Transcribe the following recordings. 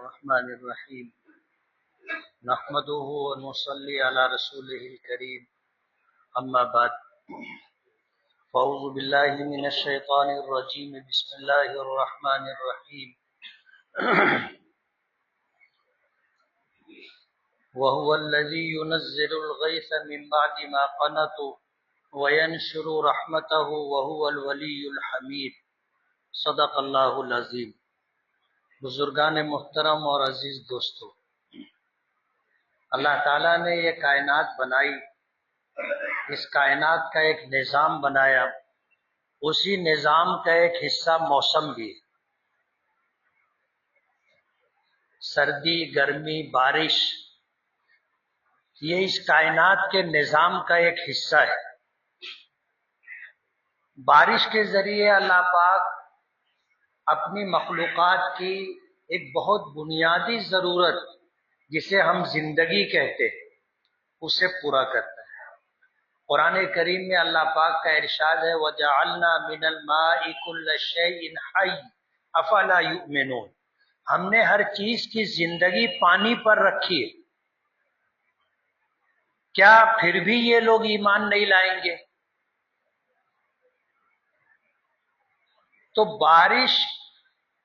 الرحمن الرحیم نحمده ونصلي على رسوله الكريم اما بعد فاعوذ بالله من الشیطان الرجیم بسم اللہ الرحمن الرحیم وهو الذي ينزل الغيث من بعد ما قنطوا وينشر رحمته وهو الولي الحمید صدق اللہ العظیم۔ بزرگان محترم اور عزیز دوستو، اللہ تعالیٰ نے یہ کائنات بنائی، اس کائنات کا ایک نظام بنایا، اسی نظام کا ایک حصہ موسم بھی، سردی، گرمی، بارش، یہ اس کائنات کے نظام کا ایک حصہ ہے۔ بارش کے ذریعے اللہ پاک اپنی مخلوقات کی ایک بہت بنیادی ضرورت جسے ہم زندگی کہتے ہیں اسے پورا کرتا ہے۔ قرآن کریم میں اللہ پاک کا ارشاد ہے وَجَعَلْنَا مِنَ الْمَاءِ كُلَّ شَيْءٍ حَيٍّ أَفَلَا يُؤْمِنُونَ، ہم نے ہر چیز کی زندگی پانی پر رکھی ہے، کیا پھر بھی یہ لوگ ایمان نہیں لائیں گے؟ تو بارش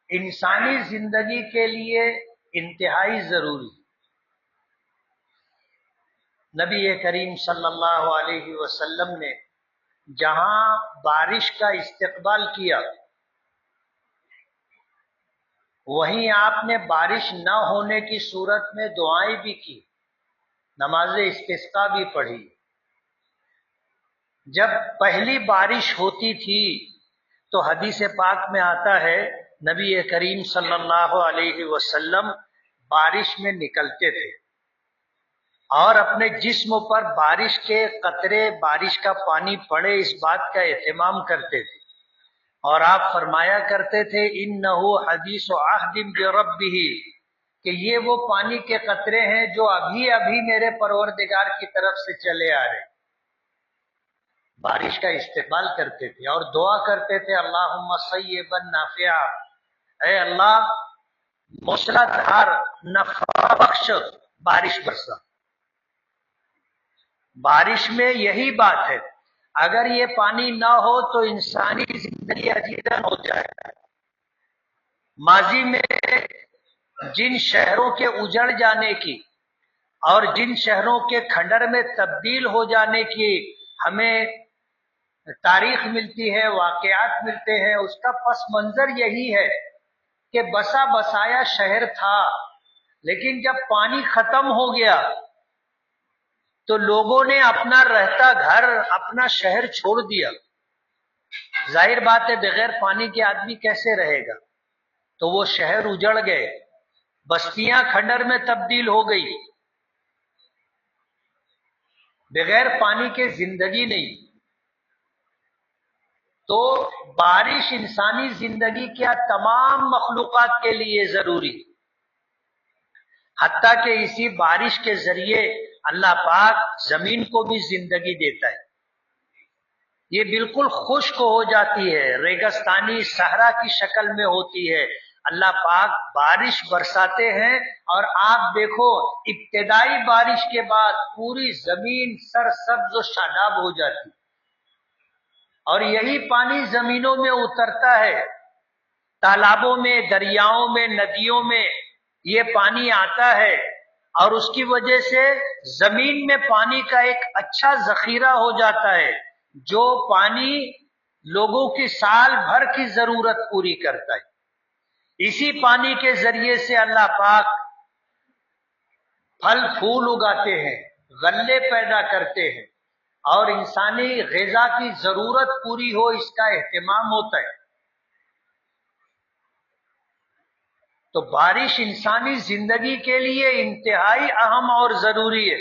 انسانی زندگی کے لیے انتہائی ضروری۔ نبی کریم صلی اللہ علیہ وسلم نے جہاں بارش کا استقبال کیا، وہیں آپ نے بارش نہ ہونے کی صورت میں دعائیں بھی کی، نماز استسقاء بھی پڑھی۔ جب پہلی بارش ہوتی تھی تو حدیث پاک میں آتا ہے نبی کریم صلی اللہ علیہ وسلم بارش میں نکلتے تھے اور اپنے جسم پر بارش کے قطرے، بارش کا پانی پڑے اس بات کا اہتمام کرتے تھے، اور آپ فرمایا کرتے تھے انہو حدیث عہد بربہ، کہ یہ وہ پانی کے قطرے ہیں جو ابھی ابھی میرے پروردگار کی طرف سے چلے آ رہے۔ بارش کا استقبال کرتے تھے اور دعا کرتے تھے اللہم صیبا نافعا، اے اللہ موسلا دھار نفع بخش بارش برسا۔ بارش میں یہی بات ہے، اگر یہ پانی نہ ہو تو انسانی زندگی عجیباً ہو جائے گا۔ ماضی میں جن شہروں کے اجڑ جانے کی اور جن شہروں کے کھنڈر میں تبدیل ہو جانے کی ہمیں تاریخ ملتی ہے، واقعات ملتے ہیں، اس کا پس منظر یہی ہے کہ بسا بسایا شہر تھا، لیکن جب پانی ختم ہو گیا تو لوگوں نے اپنا رہتا گھر، اپنا شہر چھوڑ دیا۔ ظاہر بات ہے بغیر پانی کے آدمی کیسے رہے گا؟ تو وہ شہر اجڑ گئے، بستیاں کھنڈر میں تبدیل ہو گئی۔ بغیر پانی کے زندگی نہیں۔ تو بارش انسانی زندگی کیا تمام مخلوقات کے لیے ضروری، حتیٰ کہ اسی بارش کے ذریعے اللہ پاک زمین کو بھی زندگی دیتا ہے۔ یہ بالکل خشک ہو جاتی ہے، ریگستانی صحرا کی شکل میں ہوتی ہے، اللہ پاک بارش برساتے ہیں اور آپ دیکھو ابتدائی بارش کے بعد پوری زمین سرسبز و شاداب ہو جاتی، اور یہی پانی زمینوں میں اترتا ہے، تالابوں میں، دریاؤں میں، ندیوں میں یہ پانی آتا ہے، اور اس کی وجہ سے زمین میں پانی کا ایک اچھا ذخیرہ ہو جاتا ہے، جو پانی لوگوں کی سال بھر کی ضرورت پوری کرتا ہے۔ اسی پانی کے ذریعے سے اللہ پاک پھل پھول اگاتے ہیں، غلے پیدا کرتے ہیں، اور انسانی غذا کی ضرورت پوری ہو اس کا اہتمام ہوتا ہے۔ تو بارش انسانی زندگی کے لیے انتہائی اہم اور ضروری ہے۔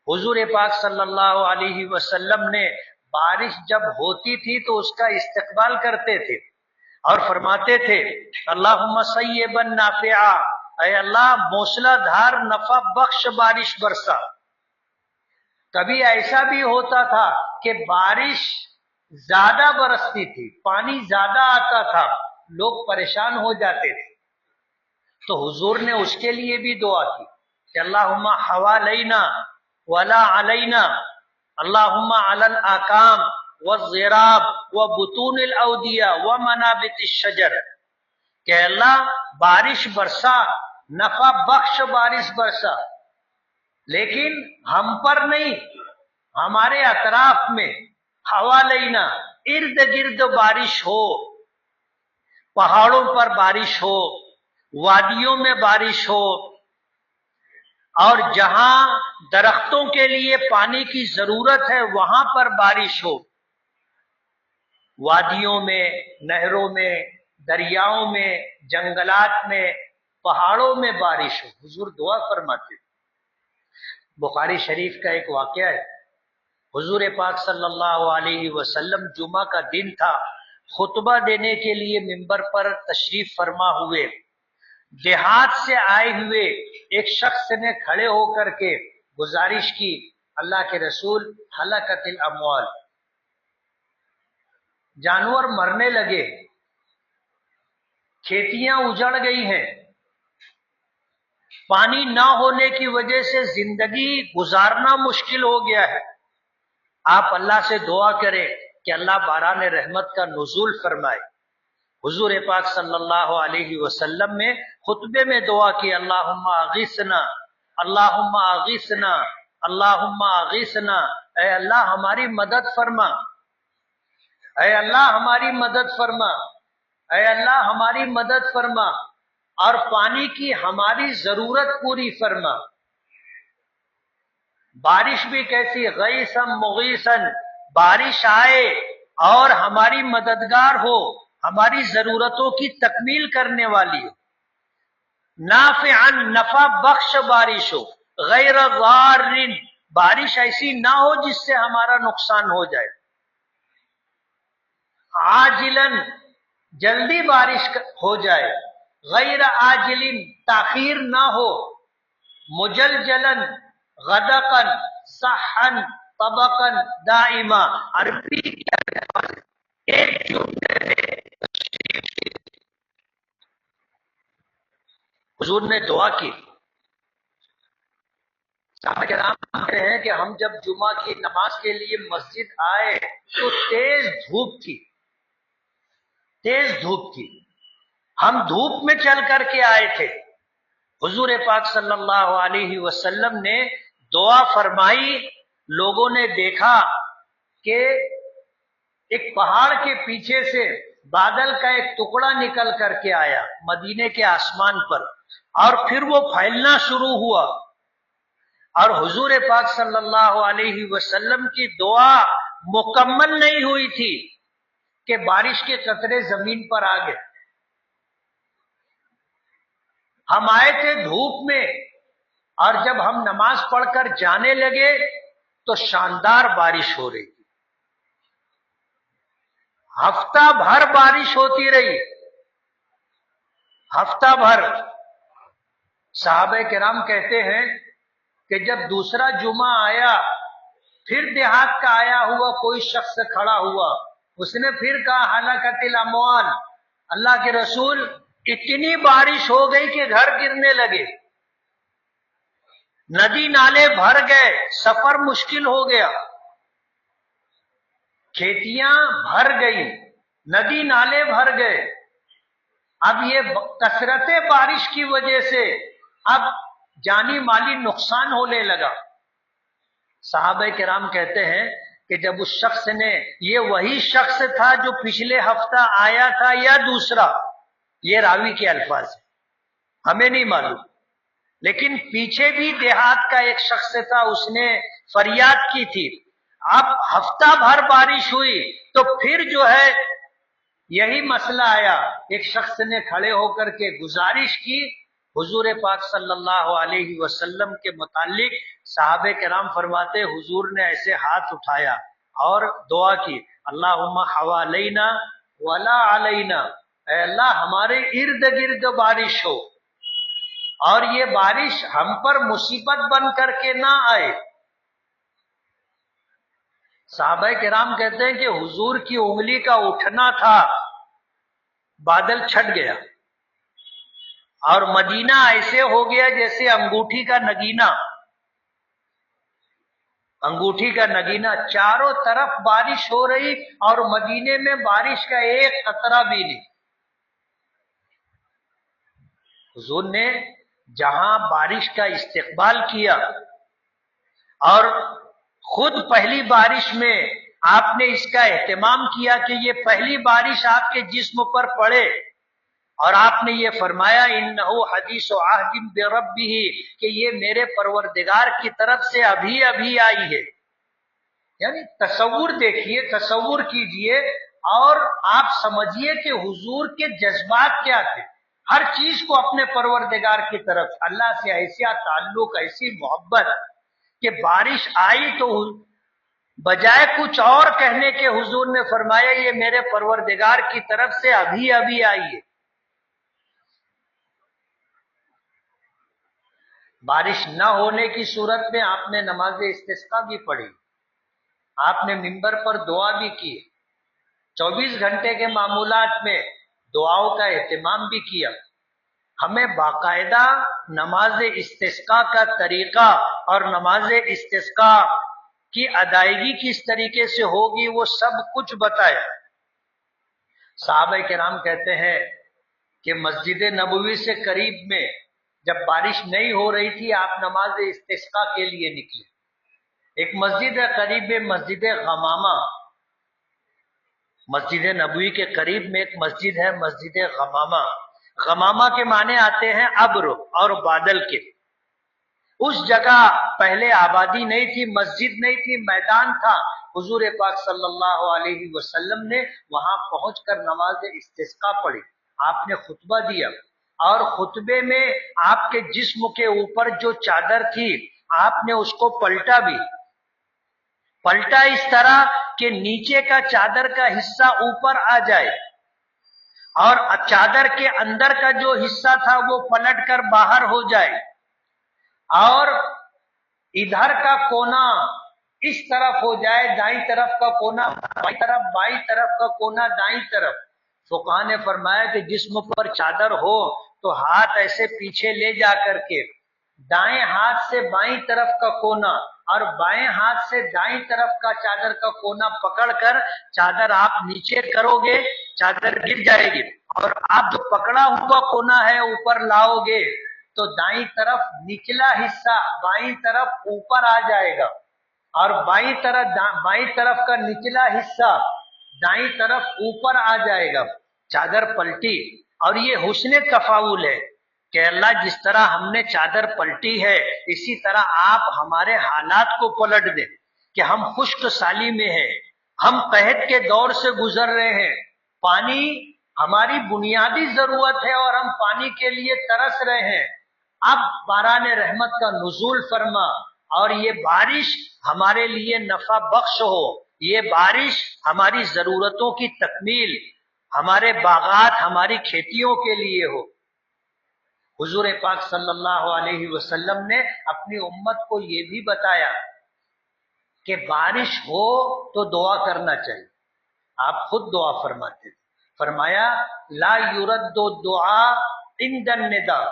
حضور پاک صلی اللہ علیہ وسلم نے بارش جب ہوتی تھی تو اس کا استقبال کرتے تھے اور فرماتے تھے اللہم صیبا نافعا، اے اللہ موسلا دھار نفع بخش بارش برسا۔ کبھی ایسا بھی ہوتا تھا کہ بارش زیادہ برستی تھی، پانی زیادہ آتا تھا، لوگ پریشان ہو جاتے تھے، تو حضور نے اس کے لیے بھی دعا کی کہ اللہم حوالینا ولا علینا، اللہم علی الاکام والضراب وبطون الاودیہ ومنابت الشجر، کہ اللہ بارش برسا، نفع بخش بارش برسا، لیکن ہم پر نہیں، ہمارے اطراف میں، حوالینا ارد گرد بارش ہو، پہاڑوں پر بارش ہو، وادیوں میں بارش ہو، اور جہاں درختوں کے لیے پانی کی ضرورت ہے وہاں پر بارش ہو، وادیوں میں، نہروں میں، دریاؤں میں، جنگلات میں، پہاڑوں میں بارش ہو۔ حضور دعا فرماتے۔ بخاری شریف کا ایک واقعہ ہے، حضور پاک صلی اللہ علیہ وسلم جمعہ کا دن تھا، خطبہ دینے کے لیے منبر پر تشریف فرما ہوئے، دیہات سے آئے ہوئے ایک شخص نے کھڑے ہو کر کے گزارش کی، اللہ کے رسول ہلکت الاموال، جانور مرنے لگے، کھیتیاں اجڑ گئی ہیں، پانی نہ ہونے کی وجہ سے زندگی گزارنا مشکل ہو گیا ہے، آپ اللہ سے دعا کریں کہ اللہ باران رحمت کا نزول فرمائے۔ حضور پاک صلی اللہ علیہ وسلم نے خطبے میں دعا کی، اللہم اغیثنا، اللہم اغیثنا، اللہم اغیثنا، اے اللہ ہماری مدد فرما، اے اللہ ہماری مدد فرما، اے اللہ ہماری مدد فرما، اور پانی کی ہماری ضرورت پوری فرما۔ بارش بھی کیسی، غیثم مغیثن، بارش آئے اور ہماری مددگار ہو، ہماری ضرورتوں کی تکمیل کرنے والی ہو، نافعا نفع بخش بارش ہو، غیر ضار، بارش ایسی نہ ہو جس سے ہمارا نقصان ہو جائے، عاجلن جلدی بارش ہو جائے، غیر عاجلن تاخیر نہ ہو، مجلجلن غدقن صحن طبقن دائما، عربی ایک جملے میں حضور نے دعا کی۔ صحابہ کرام کہتے ہیں کہ ہم جب جمعہ کی نماز کے لیے مسجد آئے تو تیز دھوپ تھی، تیز دھوپ تھی، ہم دھوپ میں چل کر کے آئے تھے، حضور پاک صلی اللہ علیہ وسلم نے دعا فرمائی، لوگوں نے دیکھا کہ ایک پہاڑ کے پیچھے سے بادل کا ایک ٹکڑا نکل کر کے آیا مدینے کے آسمان پر، اور پھر وہ پھیلنا شروع ہوا، اور حضور پاک صلی اللہ علیہ وسلم کی دعا مکمل نہیں ہوئی تھی کہ بارش کے قطرے زمین پر آ گئے۔ ہم آئے تھے دھوپ میں، اور جب ہم نماز پڑھ کر جانے لگے تو شاندار بارش ہو رہی تھی، ہفتہ بھر بارش ہوتی رہی، ہفتہ بھر۔ صحابہ کرام کہتے ہیں کہ جب دوسرا جمعہ آیا، پھر دیہات کا آیا ہوا کوئی شخص کھڑا ہوا، اس نے پھر کہا ہلاکت الاموال، اللہ کے رسول اتنی بارش ہو گئی کہ گھر گرنے لگے، ندی نالے بھر گئے، سفر مشکل ہو گیا، کھیتیاں بھر گئی، ندی نالے بھر گئے۔ اب یہ کثرت بارش کی وجہ سے اب جانی مالی نقصان ہونے لگا۔ صحابہ کرام کہتے ہیں کہ جب اس شخص نے، یہ وہی شخص تھا جو پچھلے ہفتہ آیا تھا یا دوسرا، یہ راوی کے الفاظ ہیں، ہمیں نہیں معلوم، لیکن پیچھے بھی دیہات کا ایک شخص تھا، اس نے فریاد کی تھی۔ اب ہفتہ بھر بارش ہوئی تو پھر جو ہے یہی مسئلہ آیا، ایک شخص نے کھڑے ہو کر کے گزارش کی حضور پاک صلی اللہ علیہ وسلم کے متعلق۔ صحابہ کرام فرماتے حضور نے ایسے ہاتھ اٹھایا اور دعا کی، اللہم حوالینا ولا علینا، اے اللہ ہمارے ارد گرد بارش ہو، اور یہ بارش ہم پر مصیبت بن کر کے نہ آئے۔ صحابہ کرام کہتے ہیں کہ حضور کی انگلی کا اٹھنا تھا، بادل چھٹ گیا، اور مدینہ ایسے ہو گیا جیسے انگوٹھی کا نگینہ، انگوٹھی کا نگینہ، چاروں طرف بارش ہو رہی اور مدینے میں بارش کا ایک قطرہ بھی نہیں۔ حضور نے جہاں بارش کا استقبال کیا اور خود پہلی بارش میں آپ نے اس کا اہتمام کیا کہ یہ پہلی بارش آپ کے جسم پر پڑے، اور آپ نے یہ فرمایا انہو حدیث عہد بربہ، کہ یہ میرے پروردگار کی طرف سے ابھی ابھی آئی ہے۔ یعنی تصور دیکھیے، تصور کیجئے اور آپ سمجھیے کہ حضور کے جذبات کیا تھے۔ ہر چیز کو اپنے پروردگار کی طرف، اللہ سے ایسا تعلق، ایسی محبت کہ بارش آئی تو بجائے کچھ اور کہنے کے حضور نے فرمایا یہ میرے پروردگار کی طرف سے ابھی ابھی آئی ہے۔ بارش نہ ہونے کی صورت میں آپ نے نماز استسقاء بھی پڑھی، آپ نے منبر پر دعا بھی کی، 24 گھنٹے کے معمولات میں دعاؤں کا اہتمام بھی کیا۔ ہمیں باقاعدہ نماز استسقاء کا طریقہ اور نماز استسقاء کی ادائیگی کس طریقے سے ہوگی وہ سب کچھ بتایا۔ صحابہ کرام کہتے ہیں کہ مسجد نبوی سے قریب میں جب بارش نہیں ہو رہی تھی آپ نماز استسقاء کے لیے نکلے۔ ایک مسجد ہے قریب میں، مسجد غمامہ، مسجد نبوی کے قریب میں ایک مسجد ہے مسجد غمامہ۔ غمامہ کے معنی آتے ہیں ابر اور بادل کے۔ اس جگہ پہلے آبادی نہیں تھی، مسجد نہیں تھی، میدان تھا۔ حضور پاک صلی اللہ علیہ وسلم نے وہاں پہنچ کر نماز استسقاء پڑھی، آپ نے خطبہ دیا، اور خطبے میں آپ کے جسم کے اوپر جو چادر تھی آپ نے اس کو پلٹا بھی، پلٹا اس طرح کہ نیچے کا چادر کا حصہ اوپر آ جائے اور چادر کے اندر کا جو حصہ تھا وہ پلٹ کر باہر ہو جائے، اور ادھر کا کونا اس طرف ہو جائے، دائیں طرف کا کونا بائیں طرف، بائیں طرف کا کونا دائیں طرف۔ فقہاء نے فرمایا کہ جسم پر چادر ہو تو ہاتھ ایسے پیچھے لے جا کر کے دائیں ہاتھ سے بائیں طرف کا کونا اور بائیں ہاتھ سے دائیں طرف کا چادر کا کونا پکڑ کر چادر آپ نیچے کرو گے، چادر گر جائے گی، اور آپ جو پکڑا ہوا کونا ہے اوپر لاؤ گے تو دائیں طرف نچلا حصہ بائیں طرف اوپر آ جائے گا، اور بائیں طرف کا نچلا حصہ دائیں طرف اوپر آ جائے گا۔ چادر پلٹی، اور یہ حسن تفاعل ہے کہ اللہ جس طرح ہم نے چادر پلٹی ہے اسی طرح آپ ہمارے حالات کو پلٹ دیں کہ ہم خشک سالی میں ہیں، ہم قحط کے دور سے گزر رہے ہیں، پانی ہماری بنیادی ضرورت ہے اور ہم پانی کے لیے ترس رہے ہیں، اب باران رحمت کا نزول فرما اور یہ بارش ہمارے لیے نفع بخش ہو، یہ بارش ہماری ضرورتوں کی تکمیل، ہمارے باغات، ہماری کھیتیوں کے لیے ہو۔ حضور پاک صلی اللہ علیہ وسلم نے اپنی امت کو یہ بھی بتایا کہ بارش ہو تو دعا کرنا چاہیے، آپ خود دعا فرماتے تھے، فرمایا لا یرد دعا عند النداء،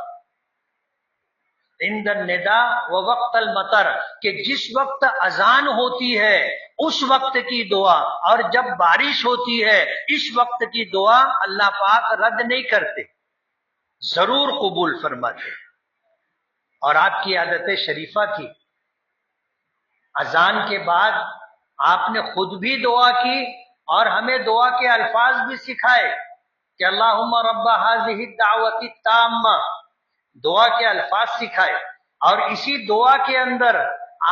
عند النداء و وقت المطر، کہ جس وقت اذان ہوتی ہے اس وقت کی دعا اور جب بارش ہوتی ہے اس وقت کی دعا اللہ پاک رد نہیں کرتے، ضرور قبول فرماتے۔ اور آپ کی عادت شریفہ تھی، اذان کے بعد آپ نے خود بھی دعا کی اور ہمیں دعا کے الفاظ بھی سکھائے کہ اللہم رب ہذہ الدعوۃ التامہ، دعا کے الفاظ سکھائے، اور اسی دعا کے اندر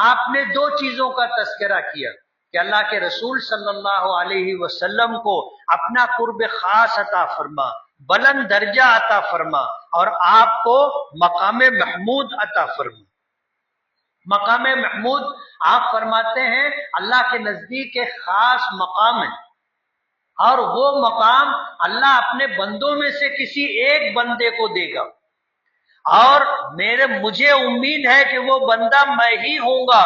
آپ نے دو چیزوں کا تذکرہ کیا کہ اللہ کے رسول صلی اللہ علیہ وسلم کو اپنا قرب خاص عطا فرما، بلند درجہ عطا فرما، اور آپ کو مقام محمود عطا فرما۔ مقام محمود آپ فرماتے ہیں اللہ کے نزدیک ایک خاص مقام ہے، اور وہ مقام اللہ اپنے بندوں میں سے کسی ایک بندے کو دے گا، اور مجھے امید ہے کہ وہ بندہ میں ہی ہوں گا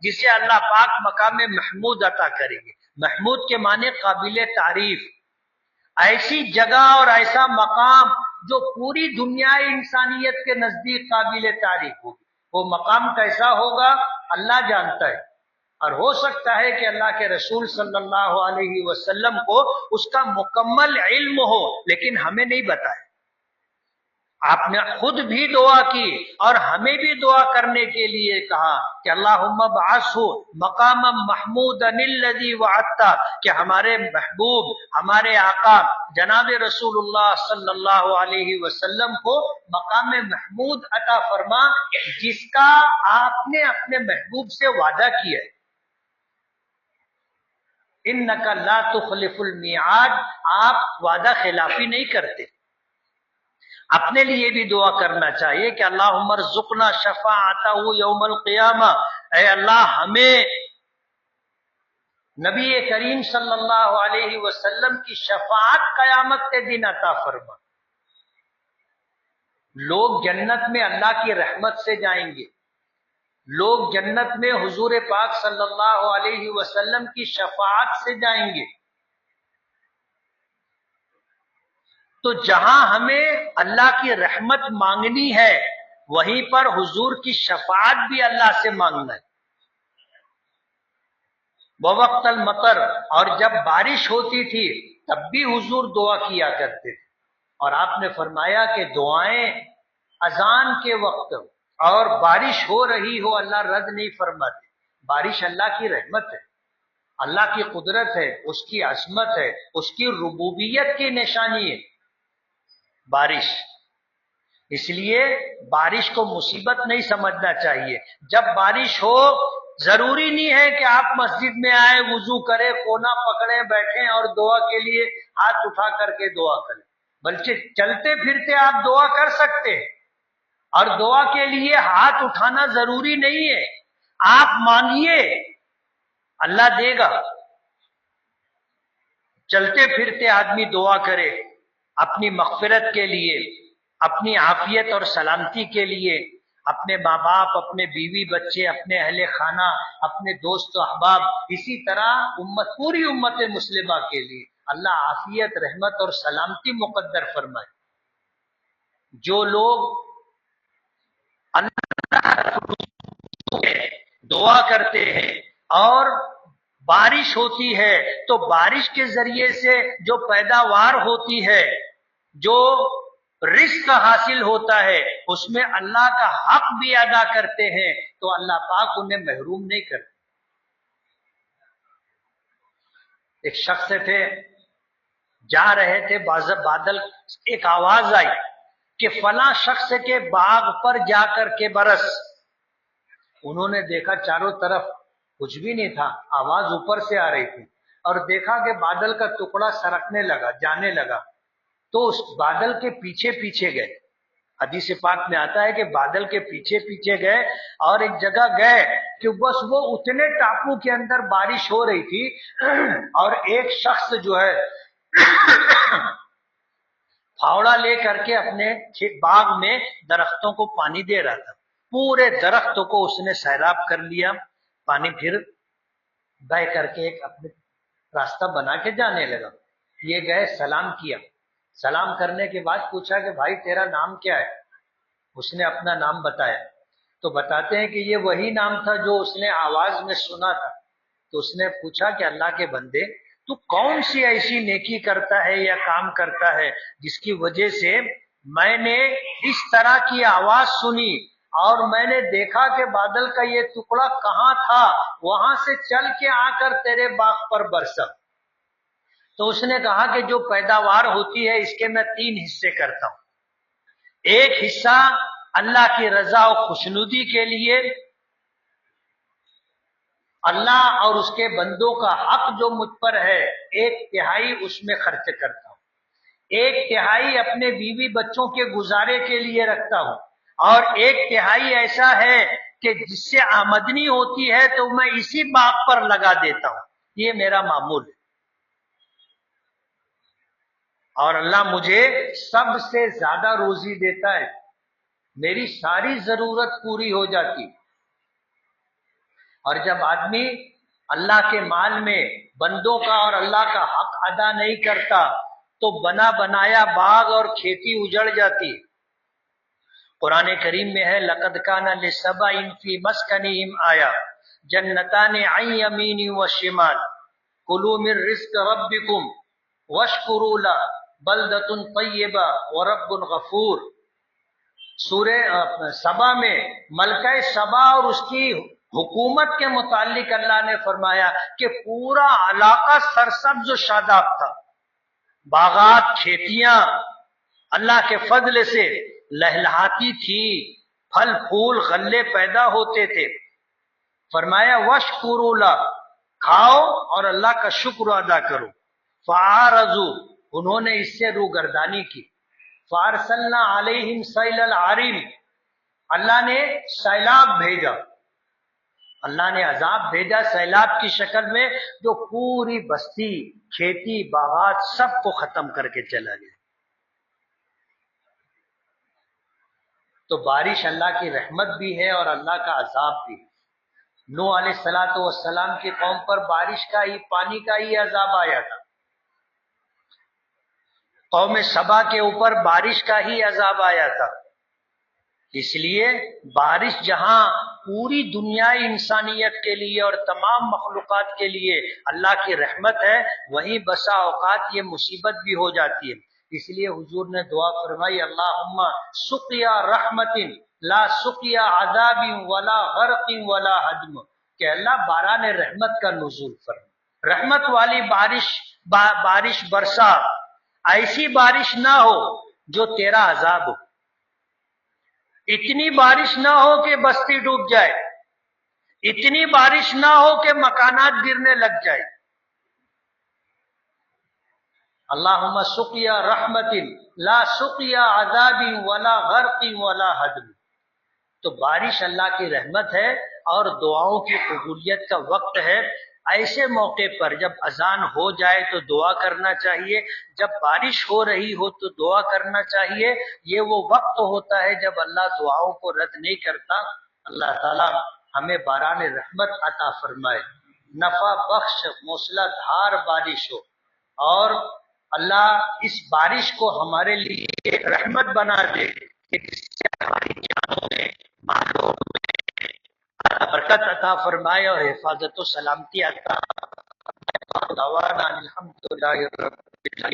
جسے اللہ پاک مقام محمود عطا کریں گے۔ محمود کے معنی قابل تعریف، ایسی جگہ اور ایسا مقام جو پوری دنیا انسانیت کے نزدیک قابل تعریف ہوگی۔ وہ مقام کیسا ہوگا اللہ جانتا ہے، اور ہو سکتا ہے کہ اللہ کے رسول صلی اللہ علیہ وسلم کو اس کا مکمل علم ہو، لیکن ہمیں نہیں بتایا۔ آپ نے خود بھی دعا کی اور ہمیں بھی دعا کرنے کے لیے کہا کہ اللہم ابعثہ مقاما محمودا الذی وعدتہ، کہ ہمارے محبوب، ہمارے آقا جناب رسول اللہ صلی اللہ علیہ وسلم کو مقام محمود عطا فرما، جس کا آپ نے اپنے محبوب سے وعدہ کیا ہے۔ انک لا تخلف المیعاد، آپ وعدہ خلافی نہیں کرتے۔ اپنے لیے بھی دعا کرنا چاہیے کہ اللہم ارزقنا شفاعتہ یوم القیامہ، اے اللہ ہمیں نبی کریم صلی اللہ علیہ وسلم کی شفاعت قیامت کے دن عطا فرما۔ لوگ جنت میں اللہ کی رحمت سے جائیں گے، لوگ جنت میں حضور پاک صلی اللہ علیہ وسلم کی شفاعت سے جائیں گے۔ تو جہاں ہمیں اللہ کی رحمت مانگنی ہے، وہیں پر حضور کی شفاعت بھی اللہ سے مانگنا ہے۔ ووقت المطر، اور جب بارش ہوتی تھی تب بھی حضور دعا کیا کرتے تھے، اور آپ نے فرمایا کہ دعائیں اذان کے وقت اور بارش ہو رہی ہو اللہ رد نہیں فرماتے۔ بارش اللہ کی رحمت ہے، اللہ کی قدرت ہے، اس کی عظمت ہے، اس کی ربوبیت کی نشانی ہے بارش۔ اس لیے بارش کو مصیبت نہیں سمجھنا چاہیے۔ جب بارش ہو ضروری نہیں ہے کہ آپ مسجد میں آئے، وضو کرے، کونا پکڑے بیٹھیں اور دعا کے لیے ہاتھ اٹھا کر کے دعا کریں، بلکہ چلتے پھرتے آپ دعا کر سکتے ہیں، اور دعا کے لیے ہاتھ اٹھانا ضروری نہیں ہے۔ آپ مانگیے، اللہ دے گا۔ چلتے پھرتے آدمی دعا کرے اپنی مغفرت کے لیے، اپنی عافیت اور سلامتی کے لیے، اپنے ماں باپ، اپنے بیوی بچے، اپنے اہل خانہ، اپنے دوست و احباب، اسی طرح پوری امت مسلمہ کے لیے اللہ عافیت، رحمت اور سلامتی مقدر فرمائے۔ جو لوگ اللہ دعا کرتے ہیں اور بارش ہوتی ہے تو بارش کے ذریعے سے جو پیداوار ہوتی ہے، جو رزق حاصل ہوتا ہے، اس میں اللہ کا حق بھی ادا کرتے ہیں، تو اللہ پاک انہیں محروم نہیں کرتے۔ ایک شخص تھے، جا رہے تھے، بادل، ایک آواز آئی کہ فلاں شخص کے باغ پر جا کر کے برس۔ انہوں نے دیکھا چاروں طرف کچھ بھی نہیں تھا، آواز اوپر سے آ رہی تھی، اور دیکھا کہ بادل کا ٹکڑا سرکنے لگا، جانے لگا، تو اس بادل کے پیچھے پیچھے گئے۔ حدیث پاک میں آتا ہے کہ بادل کے پیچھے پیچھے گئے اور ایک جگہ گئے کہ بس وہ اتنے ٹاپو کے اندر بارش ہو رہی تھی، اور ایک شخص جو ہے پھاوڑا لے کر کے اپنے باغ میں درختوں کو پانی دے رہا تھا۔ پورے درختوں کو اس نے سیراب کر لیا، پانی پھر بہ کر کے ایک اپنے راستہ بنا کے جانے لگا۔ یہ گئے، سلام کیا، سلام کرنے کے بعد پوچھا کہ بھائی تیرا نام کیا ہے؟ اس نے اپنا نام بتایا، تو بتاتے ہیں کہ یہ وہی نام تھا جو اس نے آواز میں سنا تھا۔ تو اس نے پوچھا کہ اللہ کے بندے، تو کون سی ایسی نیکی کرتا ہے یا کام کرتا ہے جس کی وجہ سے میں نے اس طرح کی آواز سنی اور میں نے دیکھا کہ بادل کا یہ ٹکڑا کہاں تھا، وہاں سے چل کے آ کر تیرے باغ پر برسا؟ تو اس نے کہا کہ جو پیداوار ہوتی ہے اس کے میں 3 حصے کرتا ہوں۔ ایک حصہ اللہ کی رضا و خوشنودی کے لیے، اللہ اور اس کے بندوں کا حق جو مجھ پر ہے 1/3 اس میں خرچ کرتا ہوں، 1/3 اپنے بیوی بچوں کے گزارے کے لیے رکھتا ہوں، اور 1/3 ایسا ہے کہ جس سے آمدنی ہوتی ہے تو میں اسی باغ پر لگا دیتا ہوں۔ یہ میرا معمول ہے، اور اللہ مجھے سب سے زیادہ روزی دیتا ہے، میری ساری ضرورت پوری ہو جاتی۔ اور جب آدمی اللہ کے مال میں بندوں کا اور اللہ کا حق ادا نہیں کرتا تو بنا بنایا باغ اور کھیتی اجڑ جاتی ہے۔ قرآن کریم میں ہے لقد کان لسبع فی مسکنہم آیا جنتان عن یمین و شمال کلوا من رزق ربکم واشکروا له بلدۃ طیبہ ورب غفور۔ سورہ سبا میں ملکہ سبا اور اس کی حکومت کے متعلق اللہ نے فرمایا کہ پورا علاقہ سرسبز و شاداب تھا، باغات کھیتیاں اللہ کے فضل سے لہلہاتی تھی، پھل پھول غلے پیدا ہوتے تھے۔ فرمایا واشکروا لہ، کھاؤ اور اللہ کا شکر ادا کرو۔ فاعرضوا، انہوں نے اس سے روگردانی کی۔ فارسلنا علیہم سیل العریم، اللہ نے سیلاب بھیجا، اللہ نے عذاب بھیجا سیلاب کی شکل میں، جو پوری بستی کھیتی باغات سب کو ختم کر کے چلا گیا۔ تو بارش اللہ کی رحمت بھی ہے اور اللہ کا عذاب بھی۔ نوح علیہ السلام کی قوم پر بارش کا ہی، پانی کا ہی عذاب آیا تھا، قوم سبا کے اوپر بارش کا ہی عذاب آیا تھا۔ اس لیے بارش جہاں پوری دنیا انسانیت کے لیے اور تمام مخلوقات کے لیے اللہ کی رحمت ہے، وہیں بسا اوقات یہ مصیبت بھی ہو جاتی ہے۔ اس لیے حضور نے دعا فرمائی اللہم سقیا رحمت لا سقیا عذاب ولا غرق ولا ہدم، کہ اللہ باران رحمت کا نزول فرما، رحمت والی بارش برسا، ایسی بارش نہ ہو جو تیرا عذاب ہو، اتنی بارش نہ ہو کہ بستی ڈوب جائے، اتنی بارش نہ ہو کہ مکانات گرنے لگ جائے۔ اللہم سقیا رحمت لا سقیا عذاب ولا غرق ولا ہدم۔ تو بارش اللہ کی رحمت ہے اور دعاؤں کی قبولیت کا وقت ہے۔ ایسے موقع پر جب اذان ہو جائے تو دعا کرنا چاہیے، جب بارش ہو رہی ہو تو دعا کرنا چاہیے۔ یہ وہ وقت ہوتا ہے جب اللہ دعاؤں کو رد نہیں کرتا۔ اللہ تعالی ہمیں باران رحمت عطا فرمائے، نفع بخش موسلا دھار بارش ہو، اور اللہ اس بارش کو ہمارے لیے رحمت بنا دے کہ جس سے ہماری جانوں میں، مالوں میں برکت عطا فرمائے اور حفاظت و سلامتی عطا فرمائے۔ دعوانا الحمدللہ رب العالمین۔